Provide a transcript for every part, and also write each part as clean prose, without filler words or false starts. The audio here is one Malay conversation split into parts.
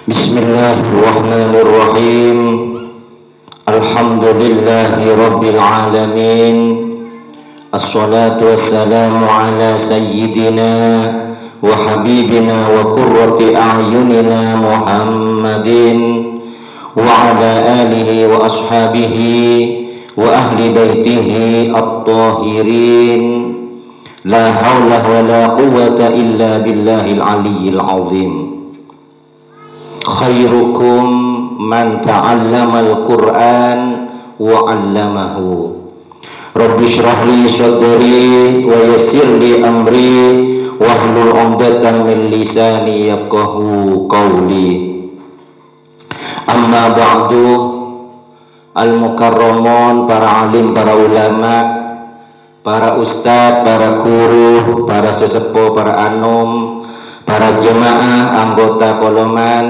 Bismillahirrahmanirrahim. Alhamdulillahi rabbil alamin. Assalatu wassalamu ala sayyidina wa habibina wa qurrati a'yunina Muhammadin wa ala alihi wa ashabihi wa ahli baitihi at-tahirin. La hawla wa la quwwata illa billahil aliyyil azim. Khairukum man ta'allama al-Qur'an wa 'allamahu. Rabbi shrah li sadri wa yassir li amri wahlul 'uqdatam min lisani yafqahu qawli. Amma ba'du. Al-mukarramun, para alim, para ulama, para ustadz, para guru, para sesepuh, para anum, para jemaah, anggota koloman,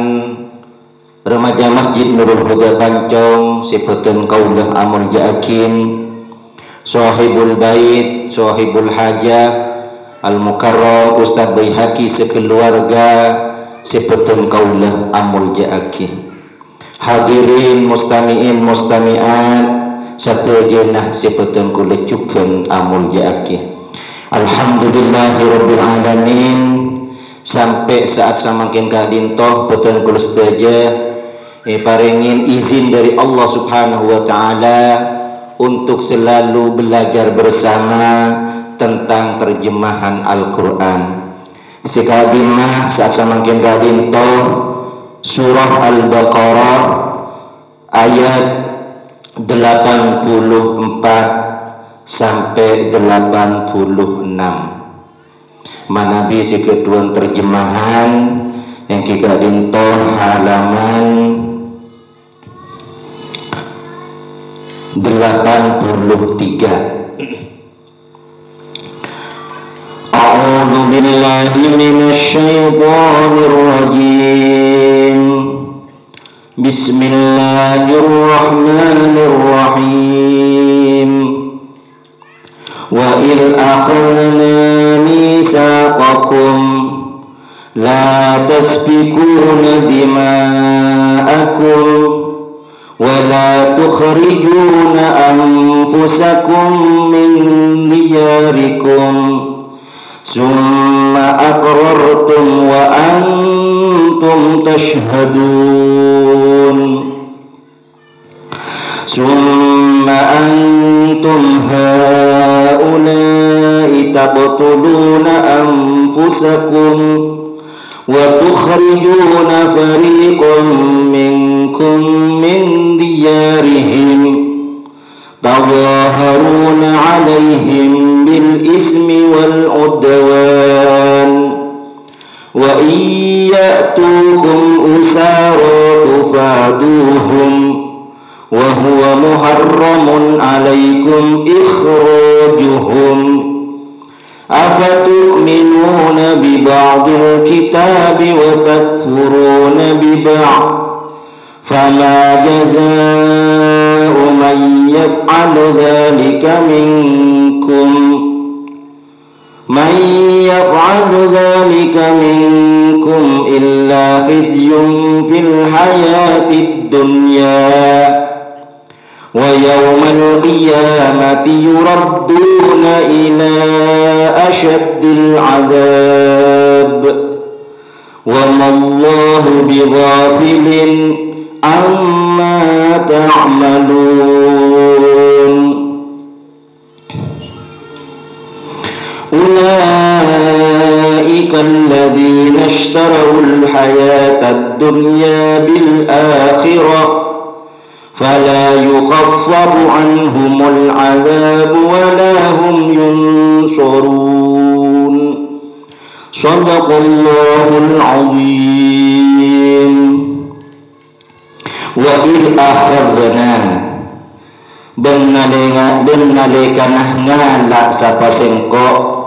remaja Masjid Nurul Huda Pancong, sipetun kaulah amul ja'akin, sahibul bait, sahibul hajah, al-mukarram Ustadz Baihaqi sekeluarga, sipetun kaulah amul ja'akin. Hadirin mustami'in mustami'at, satu jenah sipetun kulecukan amul ja'akin. Alhamdulillahirabbil alamin. Sampai saat samakin kadintoh petun kula sedaja parengin izin dari Allah Subhanahu wa taala untuk selalu belajar bersama tentang terjemahan Al-Qur'an. Sekadimah saat samakin kadintoh surah Al-Baqarah ayat 84 sampai 86. Manabi si kedua terjemahan yang kita dintoh halaman 83. A'udzu billahi minasy syaithanir rajim. Bismillahirrahmanirrahim. Wa il akhadna mitsaqakum la tasfikuna dima'akum wa la tukhrijuna anfusakum min diyarikum summa aqrartum wa antum tashhadun summa antum haula'i taqtuluna anfusakum wa tukhrijuna fariqan minkum min diyarihim tadhaharuna 'alaihim bil ismi wal 'udwan wa iyyatukum usara tufaduhum wa huwa muharramun 'alaikum ikhrajuhum afatu'minuna bi ba'dil kitabi wa takfuruna bi ba'd fama jazaa'u man yaf'alu dhalika minkum illa khizyun fil hayatid dunya wa yawmal qiyamati yuradduna ila ashaddil 'adzab wa mallahu bighafilin amma ta'malun. Ulaika alladhina ishtarawul hayatad dunya bil akhirah fala yukhaffafu anhumul 'adzab wa la hum yunsurun. Shadaqallahul 'azim. Wa id akhadna benalekanah ngala sapa sengko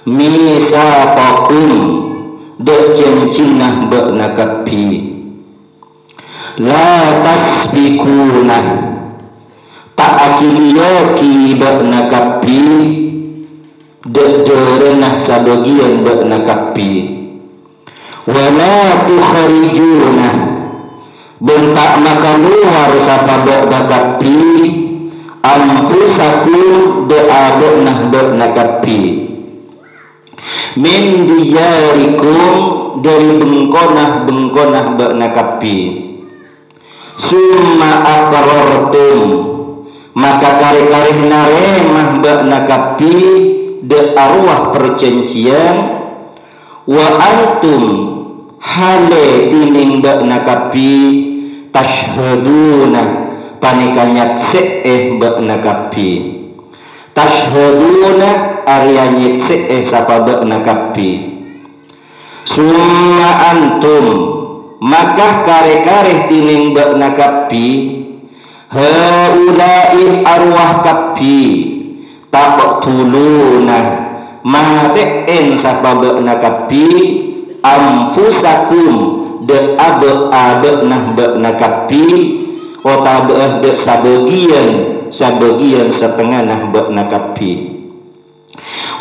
misaqakum de cincinah beuna kapi la tasbikuna tak akiliyoki beuna kapi de derenah sabagian beuna kapi wala tukhrijuna bentak maka luar sapa bakapi anfusakum nakapi min diyarikum dari bengkonah nakapi summa aqrartum maka kare-kare naremah nakapi de arwah perjanjian wa antum hale tining nakapi tashhaduna panika nyaksek nakapi tashhaduna arya nyaksek sapa nakapi summa antum maka kare-kare tining nakapi haulai arwah kapi taqtuluna mate'en sapa nakapi anfusakum de nakapi ota de sabagian setengah nakapi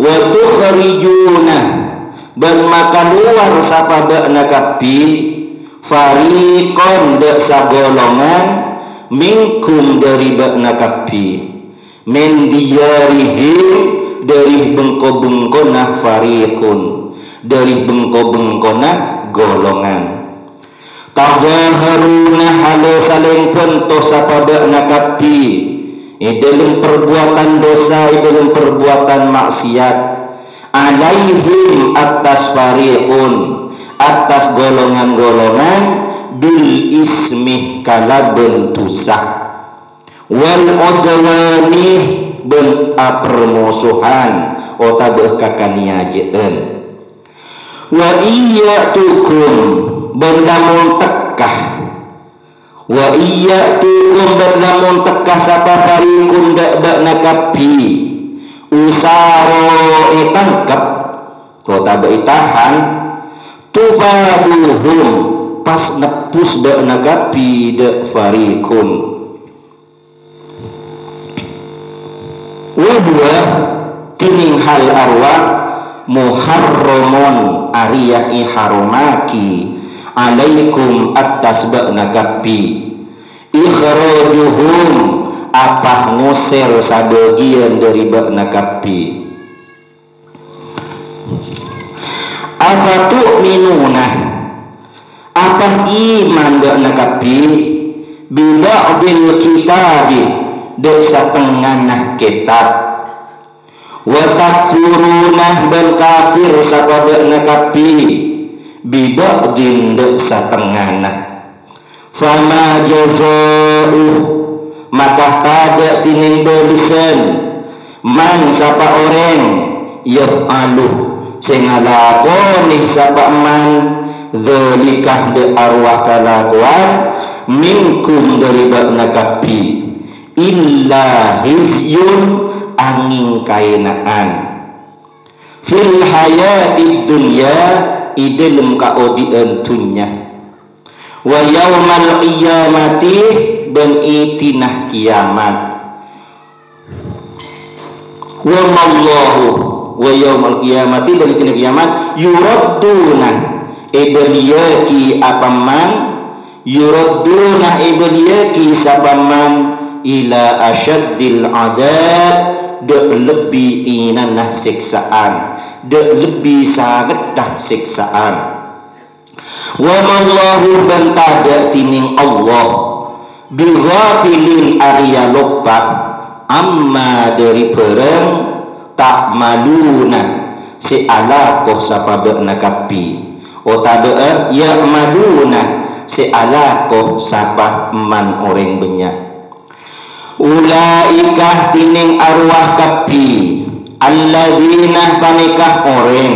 wa tukhrijuna ban maka luar sapa nakapi fariqon de sagolongan minkum dari nakapi min diyarihim dari bengko-bengkonah fariqun dari bengko-bengkonah golongan tawaharuna hale saling pentoh sapa nakapi dalam perbuatan dosa dalam perbuatan maksiat alaihim atas fariqun atas golongan-golongan bil ismi kalaben tusah wal udwani ben permusuhan otabeh kakaniajeun wa iyyatukum bernamun tekah wa iyyatukum bernamun tekah sapa fariqun dak nakapi usaro itangkap otabeh itahan tufaduhum pas nepus dak nakapi dak fariqun wadua tining hal arwah muharramun ariyah iharumaki alaikum atas nakapi ikhrajuhum apa ngusir sabagian dari nakapi apa tu'minuna apa iman nakapi bida'bil kitabi dek setengah kitab wa takfuruna bal kafir sabab nakapi bida'din dek setengah fama jaza'u maka tada tining belisan man sapa orang yaf'alu sing ngalakoni sapa man dzalikah de arwah kalakuan minkum dari nakapi illa hizyun angin kainaan fil hayatid dunya idilum kaodian dunya wa yaumal qiyamati dan itinah kiamat wa mallahu wa yaumal qiyamati dan itinah kiamat yuradduna ibadiyaki apaman yuradduna ibadiyaki sapaman ila asyaddil adab dek lebih inanah siksaan dek lebih sangat dah siksaan wa mallahu dan tada tining Allah bighafilin arya lupa amma dari perang tak maluna si alakoh sapa nakapi otabe ya maluna si alakoh sapa man orang banyak ulaikah tining arwah kapi alladzina panikah orang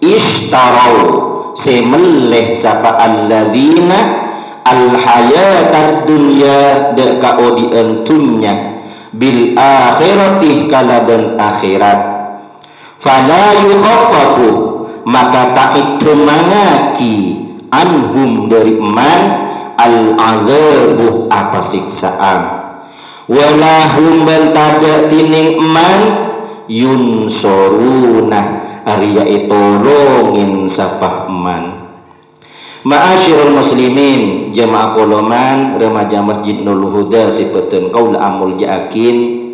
ishtarau semeleh sapa alladzina alhayatad dunya deka odian dunya bil akhirati kalaban akhirat fala yukhaffafu maka tak itu mangaki anhum dari man al-azabu apa siksaan walahum bentada tining man yunsoruna arya itolongin sapah man Ma'asyiral muslimin, jamaah koloman remaja Masjid Nurul Huda sipateun qaul amul jaakin.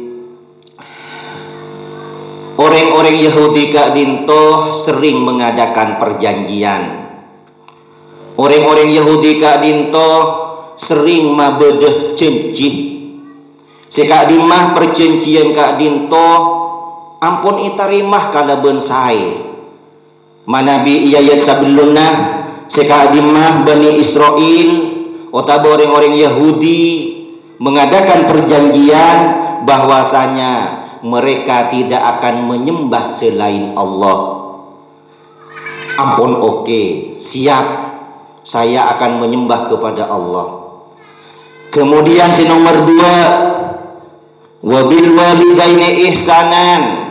Orang-orang Yahudi kak dintoh sering mengadakan perjanjian. Orang-orang Yahudi kak dintoh sering mabedeh cencih. Sekak dimah percencian kak dintoh ampun itarimah kala bensai. Manabi iyayat sebelumnya sekak dimah Bani Israel atau orang-orang Yahudi mengadakan perjanjian bahwasanya mereka tidak akan menyembah selain Allah. Ampun, oke, siap, saya akan menyembah kepada Allah. Kemudian si nomor 2, wabil walidaini ihsanan,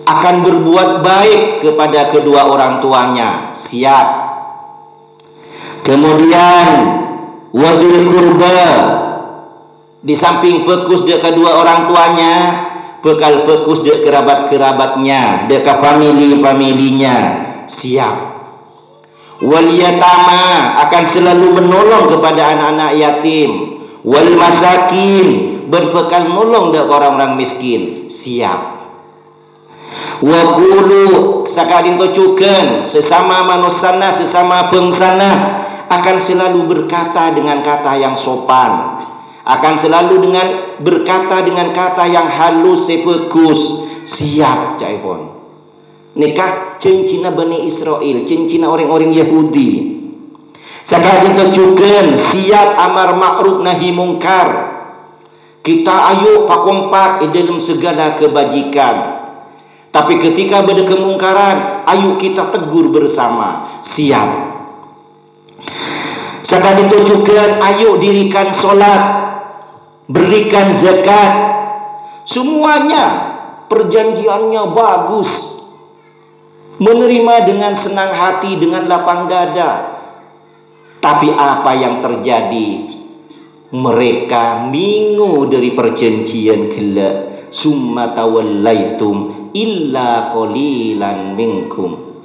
akan berbuat baik kepada kedua orang tuanya, siap. Kemudian wadil kurba, di samping pekus dek kedua orang tuanya, bekal pekus dek kerabat-kerabatnya, dek family-familinya, siap. Wal yatama, akan selalu menolong kepada anak-anak yatim. Wal masakin, berbekal menolong dek orang-orang miskin, siap. Wa qulu, sakadin tocukeun sesama manusana, sesama bengsana akan selalu berkata dengan kata yang sopan, akan selalu berkata dengan kata yang halus sepekus, siap caipon. Nikah cincina Bani Israel, cincina orang-orang Yahudi. Sakadin tocukeun siap amar ma'ruf nahi mungkar. Kita ayo pakompak dalam segala kebajikan. Tapi ketika ada kemungkaran, ayo kita tegur bersama, siap. Sakadin tocukeun ayo dirikan solat, berikan zakat, semuanya perjanjiannya bagus, menerima dengan senang hati, dengan lapang dada. Tapi apa yang terjadi? Mereka mingu dari perjanjian gila. Summa tawallaitum illa qalilan minkum.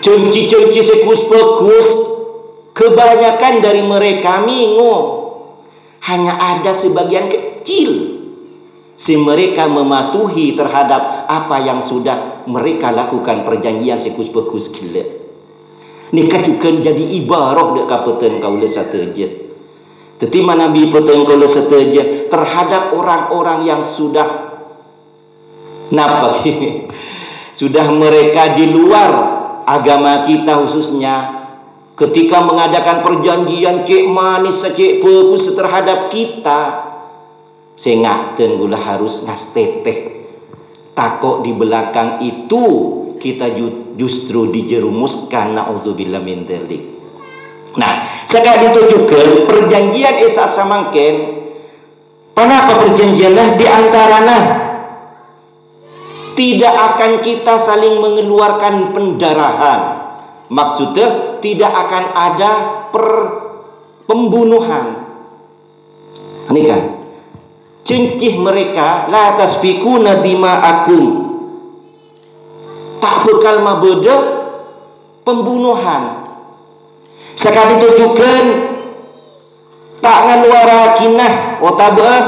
Cenci-cenci sekus-pekus, kebanyakan dari mereka mingu. Hanya ada sebagian kecil si mereka mematuhi terhadap apa yang sudah mereka lakukan perjanjian sekus-pekus gila. Nikah juga jadi ibarah dek kapeten kaula sateja. Tetima Nabi peten kaula sateja terhadap orang-orang yang sudah napa sudah mereka di luar agama kita khususnya. Ketika mengadakan perjanjian cek manis cek pekus terhadap kita, sengaten gula harus ngasteteh. Takok di belakang itu kita justru dijerumuskan, naudzubillah min dzalik. Nah, sekali ditujukan perjanjian esat samangken. Kenapa perjanjianlah di antaranya tidak akan kita saling mengeluarkan pendarahan. Maksudnya tidak akan ada pembunuhan. Ini kan cincih mereka la tasfikuna dima'akum, tak bekal mabeda pembunuhan. Sekali tujukan tak ngaluara kinah otabah,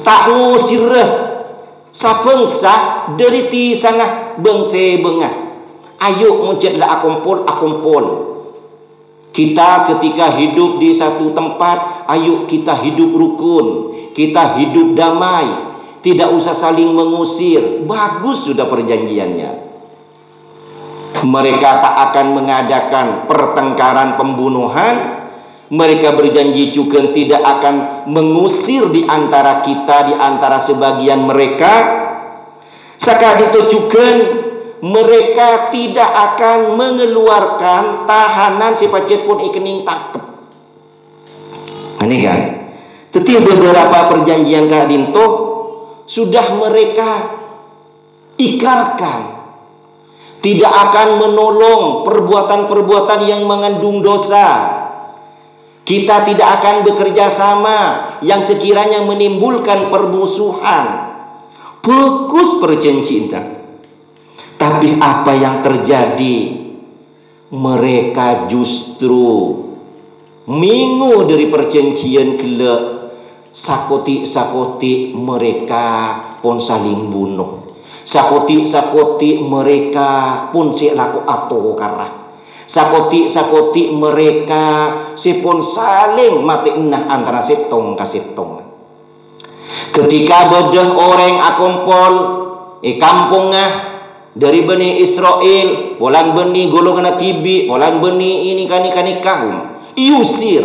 tak ngusirah sapengsa dari ti sana bengse bengah. Ayo muncatlah akumpul. Kita ketika hidup di satu tempat, ayo kita hidup rukun, kita hidup damai, tidak usah saling mengusir. Bagus sudah perjanjiannya. Mereka tak akan mengadakan pertengkaran pembunuhan. Mereka berjanji juga tidak akan mengusir di antara kita, di antara sebagian mereka. Saka ditujukan mereka tidak akan mengeluarkan tahanan sifat pun ikening tangkep. Ini kan. Tetapi beberapa perjanjian Kak Dinto sudah mereka ikrarkan. Tidak akan menolong perbuatan-perbuatan yang mengandung dosa. Kita tidak akan bekerja sama yang sekiranya menimbulkan permusuhan. Fokus perjanjian. Tapi apa yang terjadi? Mereka justru minggu dari perjanjian kelak, sakoti mereka pun saling bunuh. Sakoti mereka pun laku atau karah. Sakoti mereka pun saling mati enah antara setong ke setong. Ketika bedah orang akompol kampungnya dari Bani Israel, polan beni golongan tibi, polan beni ini kani kaum, iusir.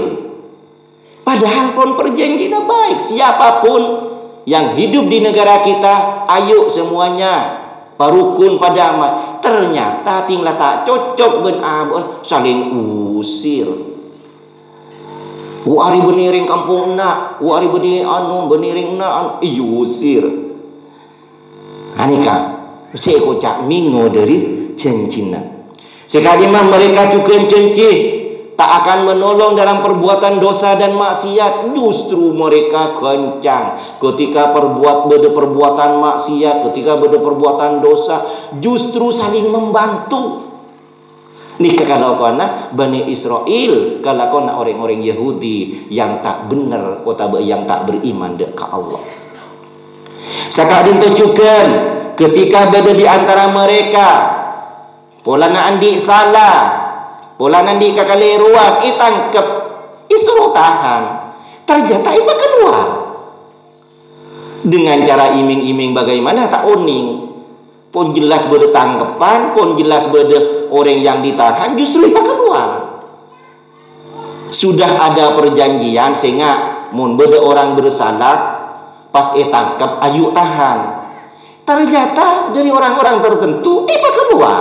Padahal pun perjanjian baik. Siapapun yang hidup di negara kita, ayo semuanya parukun pada amat. Ternyata tinggal tak cocok ben abon saling usir. Wari beniring kampung nak, wari beniring nak, iusir. Anika saya kocak mingo dari cincina. Sekali mah mereka juga cincin tak akan menolong dalam perbuatan dosa dan maksiat. Justru mereka kencang ketika perbuatan maksiat, ketika perbuatan dosa, justru saling membantu. Nih kalau kena Bani Israel, kalau kena orang-orang Yahudi yang tak benar atau yang tak beriman ke Allah. Sekadin tunjukkan ketika berada di antara mereka, pola nak andi salah, pola andi kakaleruan, tangkap, suruh tahan. Ternyata iba keluar dengan cara iming-iming bagaimana tak uning. Pun jelas bertanggapan, pun jelas berada orang yang ditahan, justru iba keluar. Sudah ada perjanjian sehingga mun berada orang bersalah, pas tangkap ayu tahan. Ternyata dari orang-orang tertentu iba keluar.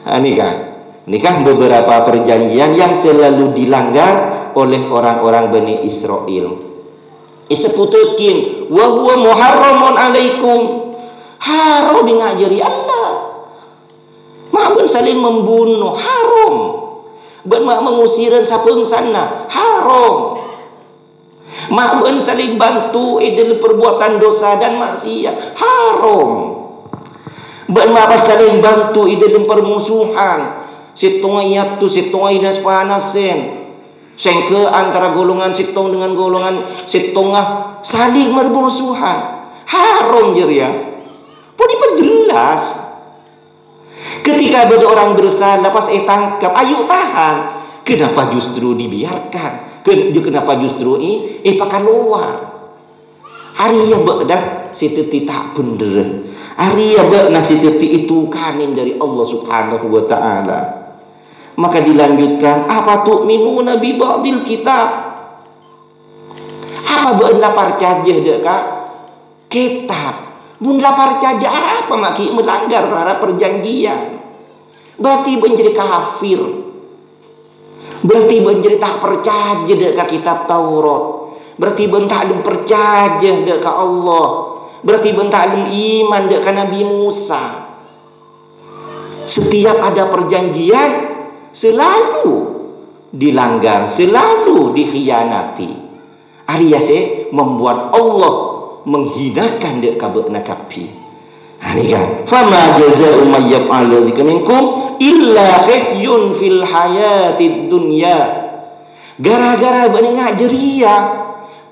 Ini kan beberapa perjanjian yang selalu dilanggar oleh orang-orang Bani Israel. Iseputakin wa huwa muharramun alaikum, haram ngajari Allah. Mak saling membunuh haram. Ben mak mengusiran sapeng sana haram. Mak saling bantu dalam perbuatan dosa dan maksiat haram. Mak saling bantu dalam permusuhan. Sitong ayat tu sitong ayat sepanasen. Sengke antara golongan sitong dengan golongan sitongah saling bermusuhan. Haram jeria. Pun jelas. Ketika ada orang bersalah pas tangkap, ayo tahan. Kenapa justru dibiarkan? Kenapa justru pakai luar? Hari ya dah siteti tak bener. Hari ya nah siteti itu kanin dari Allah Subhanahu wa taala. Maka dilanjutkan, apa tu'minuna bi ba'dil kitab? Apa beunlah percaya dekat kitab? Mun lapar percaya apa maki melanggar terhadap perjanjian? Berarti menjadi kafir. Berarti menjadi tak percaya dekat kitab Taurat. Berarti bentak percaya dekat Allah. Berarti bentak iman dekat Nabi Musa. Setiap ada perjanjian selalu dilanggar, selalu dikhianati. Ariyase membuat Allah menghinakan dek kabut nakapi. Ini kan, fama jazaa'u may yaf'alu dzalika minkum illa khizyun fil hayatid dunya. Gara-gara bani ngajeria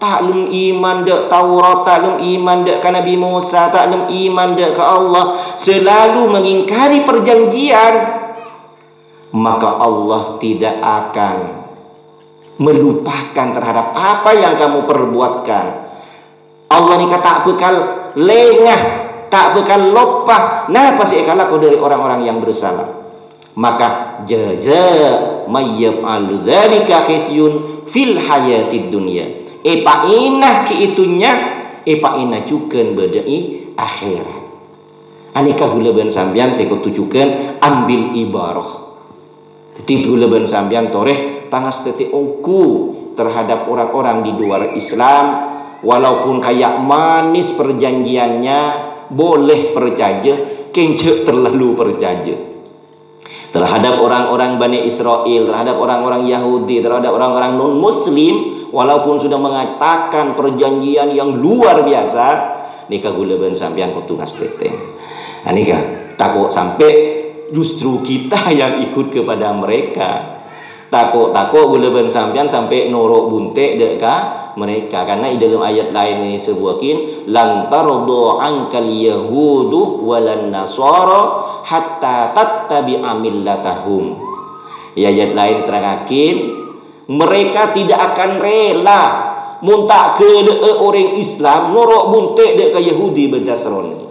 taklum iman dek Taurat, taklum iman dek ka Nabi Musa, taklum iman dek ka Allah, selalu mengingkari perjanjian, maka Allah tidak akan melupakan terhadap apa yang kamu perbuatkan. Allah ni kata tak bekal lengah, tak bekal lupa. Nah pasti kalau dari orang-orang yang bersalah. Maka jaza mayyab al-dzalika khisyun fil hayatid dunya. Epa inah ki itunya, epa inah juga bedai akhirat. Anika gula ben sambian saya kutujukan ambil ibarah. Titul ben sambian toreh panas teti ongku terhadap orang-orang di luar Islam, walaupun kayak manis perjanjiannya, boleh percaya, kencet terlalu percaya terhadap orang-orang Bani Israel, terhadap orang-orang Yahudi, terhadap orang-orang non-Muslim, walaupun sudah mengatakan perjanjian yang luar biasa, nikah gula ben sambian kutunas tete. Anika takut sampai justru kita yang ikut kepada mereka. Takut gula ben sampean sampai norok buntek deka mereka, karena di dalam ayat lain ini sebuahkin lan tardu ankal yahudu walan nasara hatta tattabi'a millatahum. Ya, ayat lain terangakin mereka tidak akan rela muntak ke orang Islam norok buntek deka Yahudi berdasaroni.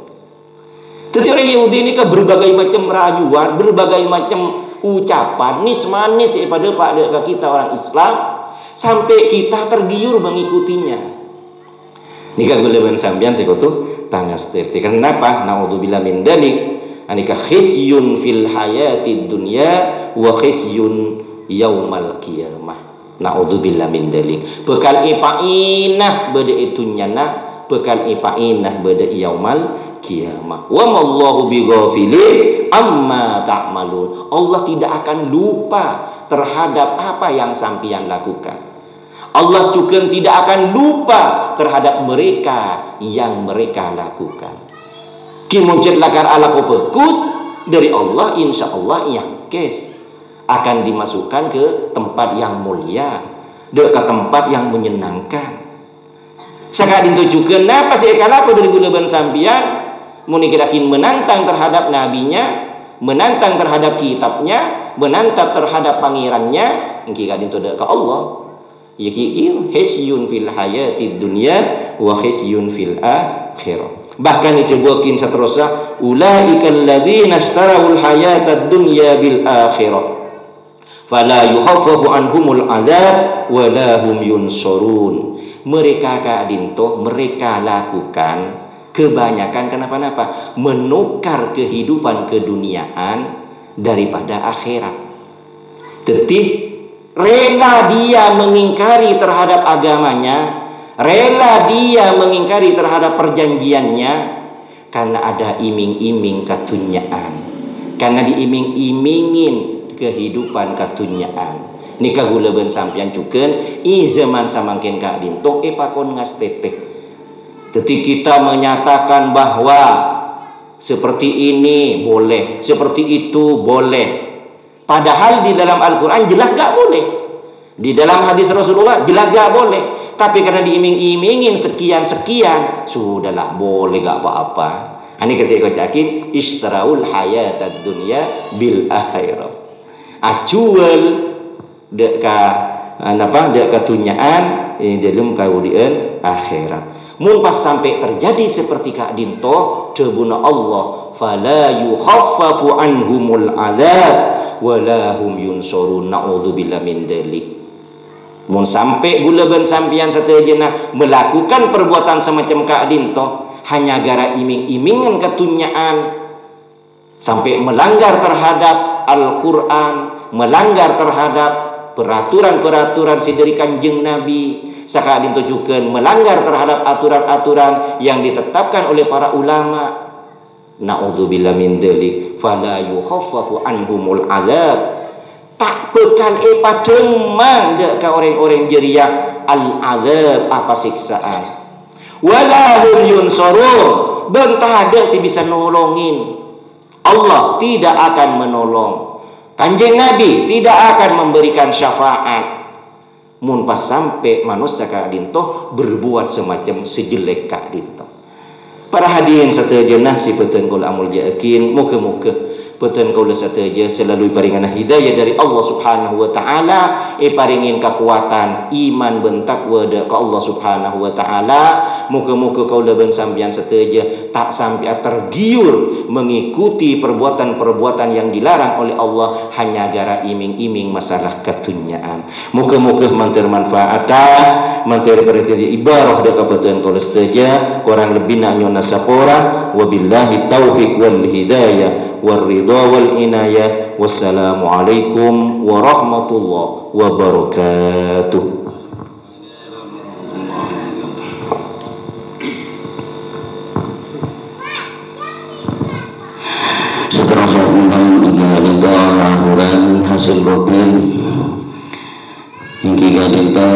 Jadi orang Yahudi ini kan berbagai macam rayuan, berbagai macam ucapan manis pada kita orang Islam sampai kita tergiur mengikutinya. Nika guleban sampean sekutu tangas tete. Kenapa? Naudzubillah min dzalik. Anika khisyun fil hayatid dunya wa khisyun yaumal qiyamah. Naudzubillah min dzalik. Bekal ipainah bade itunya nah, bekal ipainah bade yaumal qiyamah. Wa mallahu bighafilin amma ta'malun. Allah tidak akan lupa terhadap apa yang sampeyan lakukan. Allah juga tidak akan lupa terhadap mereka yang mereka lakukan. Kimuncet lakar ala fokus dari Allah, insya Allah yang kes akan dimasukkan ke tempat yang mulia, ke tempat yang menyenangkan. Sekarang itu juga kenapa saya kalaku dari gulaban sampeyan muni kirakin menantang terhadap nabinya, menantang terhadap kitabnya, menantang terhadap pangerannya, engki kadin tu ke Allah. Ya ki hisyun fil hayatid dunya wa hisyun fil akhirah. Bahkan itu buakin seterusnya ulaikal ladzina ishtarawul hayatad dunya bil akhirah fala yukhaffafu anhumul adzab wa la hum yunsurun. Mereka kadin tu mereka lakukan kebanyakan kenapa-napa menukar kehidupan keduniaan daripada akhirat. Tetih rela dia mengingkari terhadap agamanya, rela dia mengingkari terhadap perjanjiannya karena ada iming-iming katunyaan, karena diiming-imingin kehidupan katunyaan. Nikah gula ben sampian cuken i zaman samangken kak dintok pakon ngastetek. Ketika kita menyatakan bahwa seperti ini boleh, seperti itu boleh, padahal di dalam Al-Quran jelas gak boleh, di dalam hadis Rasulullah jelas gak boleh, tapi karena diiming-imingin sekian-sekian, sudahlah boleh gak apa-apa. Ini kasih kocakin ishtaraul hayatad dunya bil akhirah. Acual deka deka tunyaan dalam kaulian akhirat. Mun pas sampai terjadi seperti kak dinto debuna Allah fala yukhaffafu anhumul adzab wala hum yunsurun. Naudzubillah min dzalik. Mun sampai gula ben sampian sateujeuna melakukan perbuatan semacam kak dinto hanya gara iming-imingan ketunyaan sampai melanggar terhadap Al-Qur'an, melanggar terhadap peraturan-peraturan dari Kanjeng Nabi, sakadin tujukan melanggar terhadap aturan-aturan yang ditetapkan oleh para ulama. Naudzubillah min dzalik fala yukhaffafu anhumul adzab. Tak bekal pademang dek ka orang-orang jeria al adzab apa siksaan. Wala hum yunsurun, bentah ada si bisa nolongin. Allah tidak akan menolong. Kanjeng Nabi tidak akan memberikan syafaat. Mun pas sampai manusia kak dinto berbuat semacam sejelek kak dinto. Para hadirin satejeunah si peuteun kula amul yakin muga-muga peuteun kula sateje selalu paringan hidayah dari Allah Subhanahu wa taala, paringin kekuatan iman bentakwa ka Allah Subhanahu wa taala. Muga-muga kaula ben sampeyan sateje tak sampai tergiur mengikuti perbuatan-perbuatan yang dilarang oleh Allah hanya gara iming-iming masalah ketunyaan. Muga-muga mantir manfaatah, mantir perhatian ibarah deka peuteun kula sateje kurang lebih na nyona sapora. Wabillahi taufiq wal hidayah wal ridha wal inayah. Wassalamualaikum warahmatullahi wabarakatuh. Setelah saya undang hingga laporan hasil rutin hingga kita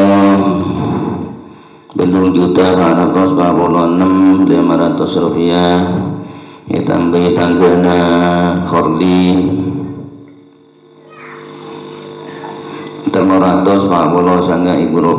benul juta 446.500 rupiah tambahi tanggana Khordi 300 Pak Bolo sangga Ibu Robi